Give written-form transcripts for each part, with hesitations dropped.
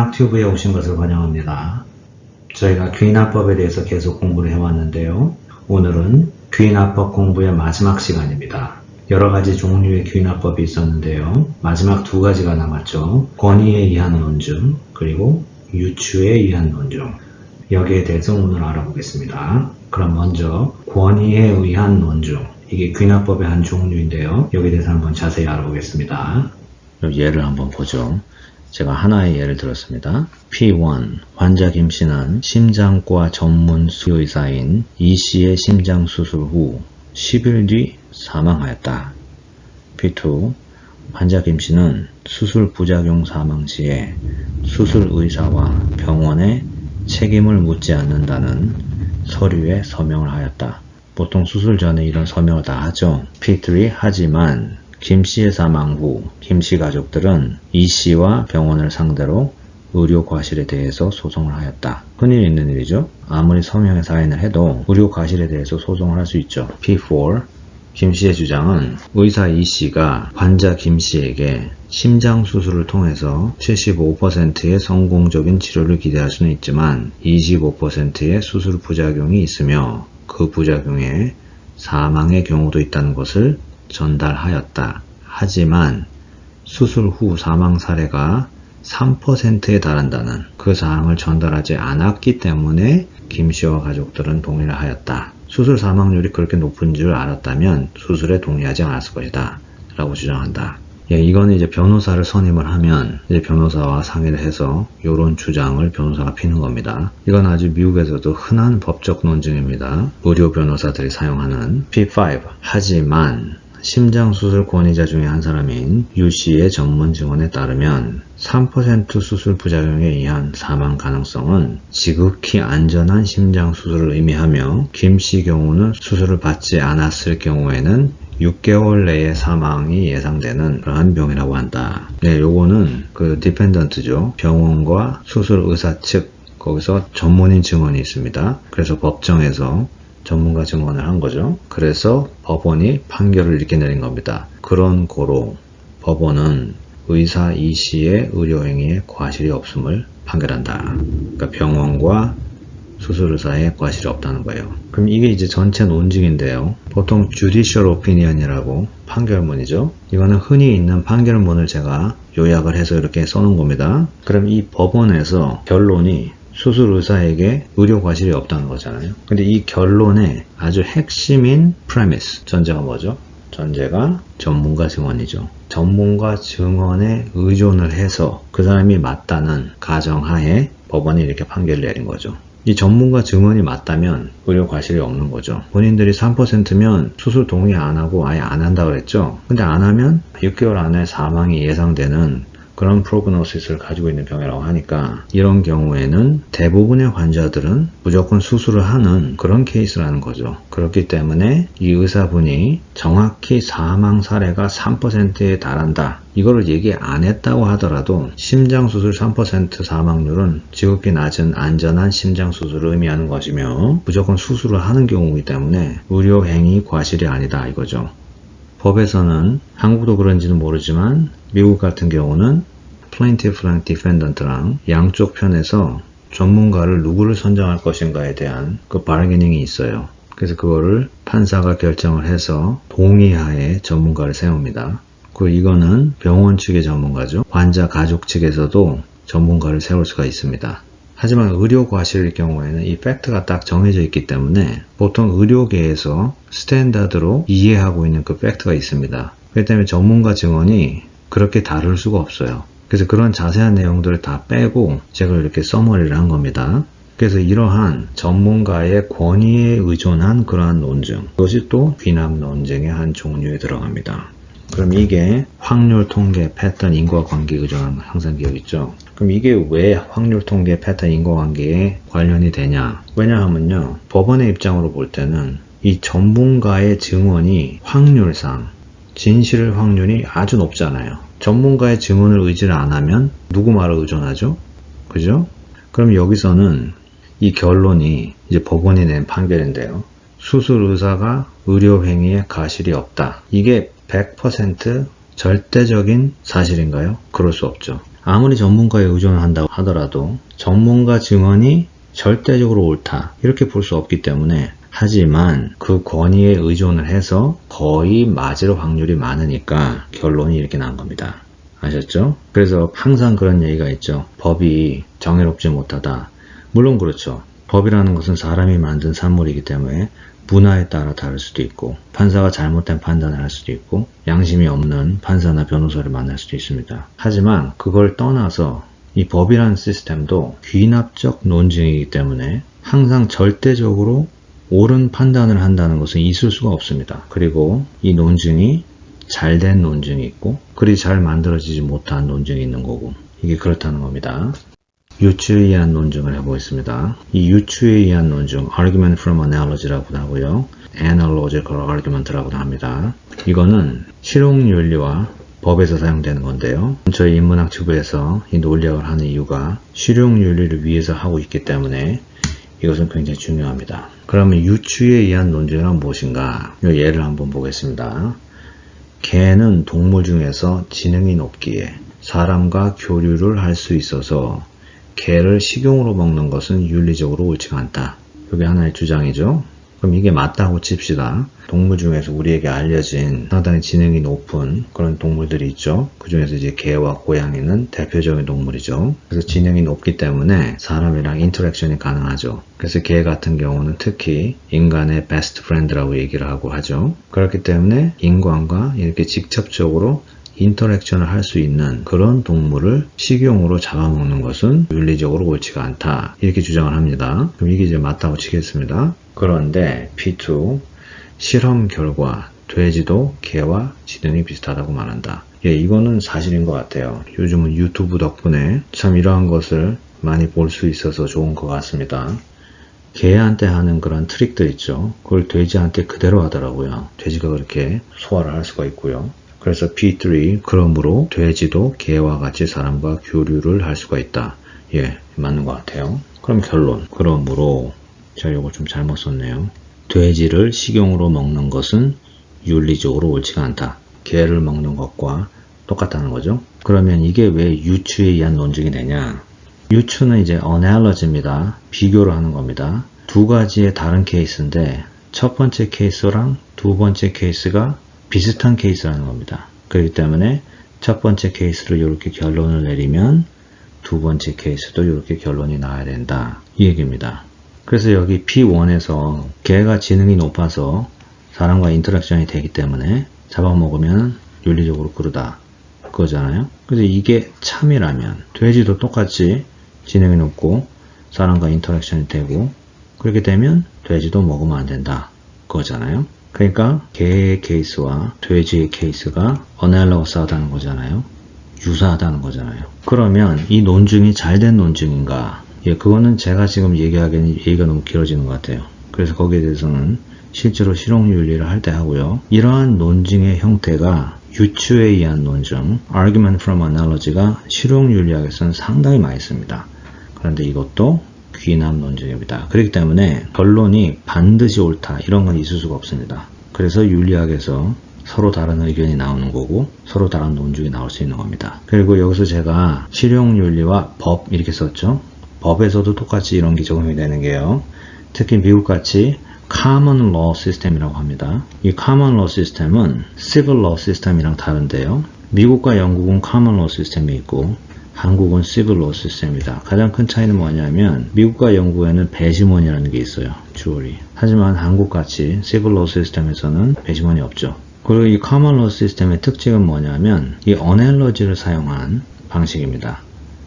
귀납튜브에 오신 것을 환영합니다. 저희가 귀납법에 대해서 계속 공부를 해왔는데요. 오늘은 귀납법 공부의 마지막 시간입니다. 여러가지 종류의 귀납법이 있었는데요. 마지막 두 가지가 남았죠. 권위에 의한 논증, 그리고 유추에 의한 논증. 여기에 대해서 오늘 알아보겠습니다. 그럼 먼저 권위에 의한 논증. 이게 귀납법의 한 종류인데요. 여기에 대해서 한번 자세히 알아보겠습니다. 그럼 예를 한번 보죠. 제가 하나의 예를 들었습니다. P1. 환자 김씨는 심장과 전문 수의사인 E씨의 심장 수술 후 10일 뒤 사망하였다. P2. 환자 김씨는 수술 부작용 사망 시에 수술 의사와 병원에 책임을 묻지 않는다는 서류에 서명을 하였다. 보통 수술 전에 이런 서명을 다 하죠. P3. 하지만 김씨의 사망 후 김씨 가족들은 E씨와 병원을 상대로 의료 과실에 대해서 소송을 하였다. 흔히 있는 일이죠. 아무리 서명의 사인을 해도 의료 과실에 대해서 소송을 할 수 있죠. P4. 김씨의 주장은 의사 E씨가 환자 김씨에게 심장 수술을 통해서 75%의 성공적인 치료를 기대할 수는 있지만 25%의 수술 부작용이 있으며 그 부작용에 사망의 경우도 있다는 것을 전달하였다. 하지만 수술 후 사망 사례가 3%에 달한다는 그 사항을 전달하지 않았기 때문에 김씨와 가족들은 동의를 하였다. 수술 사망률이 그렇게 높은 줄 알았다면 수술에 동의하지 않았을 것이다. 라고 주장한다. 이거는 이제 변호사를 선임을 하면 이제 변호사와 상의를 해서 이런 주장을 변호사가 피는 겁니다. 이건 아주 미국에서도 흔한 법적 논증입니다. 의료 변호사들이 사용하는 P5. 하지만 심장수술 권위자 중에 한 사람인 U씨의 전문 증언에 따르면 3% 수술 부작용에 의한 사망 가능성은 지극히 안전한 심장수술을 의미하며 김씨 경우는 수술을 받지 않았을 경우에는 6개월 내에 사망이 예상되는 그러한 병이라고 한다. 요거는 그 디펜던트죠. 병원과 수술 의사 측 거기서 전문인 증언이 있습니다. 그래서 법정에서 전문가 증언을 한 거죠. 그래서 법원이 판결을 이렇게 내린 겁니다. 그런 고로 법원은 의사 E씨의 의료행위에 과실이 없음을 판결한다. 그러니까 병원과 수술의사에 과실이 없다는 거예요. 그럼 이게 이제 전체 논증인데요. 보통 judicial opinion이라고 판결문이죠. 이거는 흔히 있는 판결문을 제가 요약을 해서 이렇게 써놓은 겁니다. 그럼 이 법원에서 결론이 수술 의사에게 의료 과실이 없다는 거잖아요. 근데 이 결론의 아주 핵심인 premise, 전제가 뭐죠? 전제가 전문가 증언이죠. 전문가 증언에 의존을 해서 그 사람이 맞다는 가정하에 법원이 이렇게 판결을 내린 거죠. 이 전문가 증언이 맞다면 의료 과실이 없는 거죠. 본인들이 3%면 수술 동의 안 하고 아예 안 한다고 그랬죠. 근데 안 하면 6개월 안에 사망이 예상되는 그런 프로그노시스를 가지고 있는 병이라고 하니까 이런 경우에는 대부분의 환자들은 무조건 수술을 하는 그런 케이스라는 거죠. 그렇기 때문에 이 의사분이 정확히 사망 사례가 3%에 달한다. 이거를 얘기 안 했다고 하더라도 심장수술 3% 사망률은 지극히 낮은 안전한 심장수술을 의미하는 것이며 무조건 수술을 하는 경우이기 때문에 의료행위 과실이 아니다 이거죠. 법에서는 한국도 그런지는 모르지만 미국 같은 경우는 plaintiff랑 defendant랑 양쪽 편에서 전문가를 누구를 선정할 것인가에 대한 그 바르게닝이 있어요. 그래서 그거를 판사가 결정을 해서 동의하에 전문가를 세웁니다. 이거는 병원 측의 전문가죠. 환자 가족 측에서도 전문가를 세울 수가 있습니다. 하지만 의료 과실일 경우에는 이 팩트가 딱 정해져 있기 때문에 보통 의료계에서 스탠다드로 이해하고 있는 그 팩트가 있습니다. 그렇기 때문에 전문가 증언이 그렇게 다를 수가 없어요. 그래서 그런 자세한 내용들을 다 빼고 제가 이렇게 서머리를 한 겁니다. 그래서 이러한 전문가의 권위에 의존한 그러한 논증, 그것이 또 귀납 논증의 한 종류에 들어갑니다. 그럼 이게 확률 통계 패턴 인과관계 의존한 항상기억 있죠? 그럼 이게 왜 확률 통계 패턴 인과관계에 관련이 되냐? 왜냐하면요, 법원의 입장으로 볼 때는 이 전문가의 증언이 확률상 진실 확률이 아주 높잖아요. 전문가의 증언을 의지를 안 하면 누구 말을 의존하죠? 그죠? 그럼 여기서는 이 결론이 이제 법원이 낸 판결인데요. 수술 의사가 의료행위에 과실이 없다. 이게 100% 절대적인 사실인가요? 그럴 수 없죠. 아무리 전문가에 의존한다고 하더라도 전문가 증언이 절대적으로 옳다 이렇게 볼 수 없기 때문에, 하지만 그 권위에 의존을 해서 거의 맞을 확률이 많으니까 결론이 이렇게 난 겁니다. 아셨죠? 그래서 항상 그런 얘기가 있죠. 법이 정의롭지 못하다. 물론 그렇죠. 법이라는 것은 사람이 만든 산물이기 때문에 문화에 따라 다를 수도 있고, 판사가 잘못된 판단을 할 수도 있고, 양심이 없는 판사나 변호사를 만날 수도 있습니다. 하지만 그걸 떠나서 이 법이라는 시스템도 귀납적 논증이기 때문에 항상 절대적으로 옳은 판단을 한다는 것은 있을 수가 없습니다. 그리고 이 논증이 잘된 논증이 있고, 그리 잘 만들어지지 못한 논증이 있는 거고, 이게 그렇다는 겁니다. 유추에 의한 논증을 해보겠습니다. 이 유추에 의한 논증, argument from analogy라고도 하고요, analogical argument라고도 합니다. 이거는 실용윤리와 법에서 사용되는 건데요. 저희 인문학 지부에서 이 논리학을 하는 이유가 실용윤리를 위해서 하고 있기 때문에 이것은 굉장히 중요합니다. 그러면 유추에 의한 논증은 무엇인가? 이 예를 한번 보겠습니다. 개는 동물 중에서 지능이 높기에 사람과 교류를 할 수 있어서 개를 식용으로 먹는 것은 윤리적으로 옳지가 않다. 이게 하나의 주장이죠. 그럼 이게 맞다고 칩시다. 동물 중에서 우리에게 알려진 상당히 지능이 높은 그런 동물들이 있죠. 그 중에서 이제 개와 고양이는 대표적인 동물이죠. 그래서 지능이 높기 때문에 사람이랑 인터랙션이 가능하죠. 그래서 개 같은 경우는 특히 인간의 베스트 프렌드라고 얘기를 하고 하죠. 그렇기 때문에 인간과 이렇게 직접적으로 인터랙션을 할 수 있는 그런 동물을 식용으로 잡아먹는 것은 윤리적으로 옳지가 않다. 이렇게 주장을 합니다. 그럼 이게 이제 맞다고 치겠습니다. 그런데 P2, 실험 결과 돼지도 개와 지능이 비슷하다고 말한다. 예, 이거는 사실인 것 같아요. 요즘은 유튜브 덕분에 참 이러한 것을 많이 볼 수 있어서 좋은 것 같습니다. 개한테 하는 그런 트릭들 있죠. 그걸 돼지한테 그대로 하더라고요. 돼지가 그렇게 소화를 할 수가 있고요. 그래서 P3, 그러므로 돼지도 개와 같이 사람과 교류를 할 수가 있다. 예, 맞는 것 같아요. 그럼 결론. 그러므로, 제가 이거 좀 잘못 썼네요. 돼지를 식용으로 먹는 것은 윤리적으로 옳지가 않다. 개를 먹는 것과 똑같다는 거죠. 그러면 이게 왜 유추에 의한 논증이 되냐? 유추는 이제 analogy입니다. 비교를 하는 겁니다. 두 가지의 다른 케이스인데 첫 번째 케이스랑 두 번째 케이스가 비슷한 케이스라는 겁니다. 그렇기 때문에 첫 번째 케이스를 이렇게 결론을 내리면 두 번째 케이스도 이렇게 결론이 나야 된다. 이 얘기입니다. 그래서 여기 P1에서 개가 지능이 높아서 사람과 인터랙션이 되기 때문에 잡아먹으면 윤리적으로 그러다. 그거잖아요. 그래서 이게 참이라면 돼지도 똑같이 지능이 높고 사람과 인터랙션이 되고 그렇게 되면 돼지도 먹으면 안 된다. 그거잖아요. 그러니까 개의 케이스와 돼지의 케이스가 어널러스하다는 거잖아요. 유사하다는 거잖아요. 그러면 이 논증이 잘된 논증인가? 예, 그거는 제가 지금 얘기하기에는 얘기가 너무 길어지는 것 같아요. 그래서 거기에 대해서는 실제로 실용윤리를 할 때 하고요. 이러한 논증의 형태가 유추에 의한 논증, argument from analogy가 실용윤리학에서는 상당히 많이 씁니다. 그런데 이것도 귀납 논증입니다. 그렇기 때문에 결론이 반드시 옳다 이런 건 있을 수가 없습니다. 그래서 윤리학에서 서로 다른 의견이 나오는 거고 서로 다른 논증이 나올 수 있는 겁니다. 그리고 여기서 제가 실용윤리와 법 이렇게 썼죠. 법에서도 똑같이 이런 게 적용이 되는 게요. 특히 미국같이 common law 시스템이라고 합니다. 이 common law 시스템은 civil law 시스템이랑 다른데요. 미국과 영국은 common law 시스템이 있고 한국은 civil law 시스템입니다. 가장 큰 차이는 뭐냐면 미국과 영국에는 배심원이라는 게 있어요. 주어리. 하지만 한국같이 civil law 시스템에서는 배심원이 없죠. 그리고 이 common law 시스템의 특징은 뭐냐면 이 analogy를 사용한 방식입니다.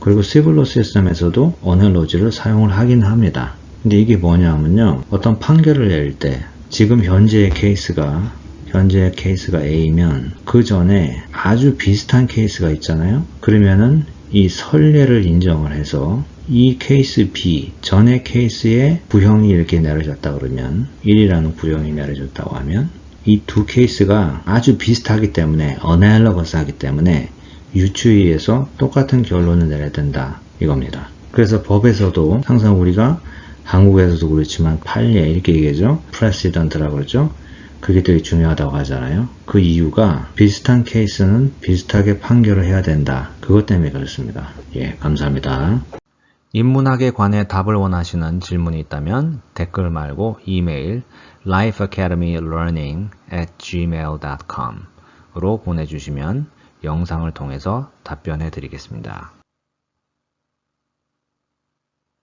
그리고 civil law 시스템에서도 analogy를 사용을 하긴 합니다. 근데 이게 뭐냐면요. 어떤 판결을 낼 때 지금 현재의 케이스가 A면 그 전에 아주 비슷한 케이스가 있잖아요. 그러면은 이 선례를 인정을 해서 이 케이스 B 전의 케이스에 구형이 이렇게 내려졌다 그러면 1이라는 구형이 내려졌다고 하면 이 두 케이스가 아주 비슷하기 때문에 어널러거스 하기 때문에 유추에 의해서 똑같은 결론을 내려야 된다 이겁니다. 그래서 법에서도 항상 우리가 한국에서도 그렇지만 판례 이렇게 얘기하죠. 프레시던트라고 그러죠. 그게 되게 중요하다고 하잖아요. 그 이유가 비슷한 케이스는 비슷하게 판결을 해야 된다. 그것 때문에 그렇습니다. 예, 감사합니다. 인문학에 관해 답을 원하시는 질문이 있다면 댓글 말고 이메일 lifeacademylearning@gmail.com 으로 보내주시면 영상을 통해서 답변해 드리겠습니다.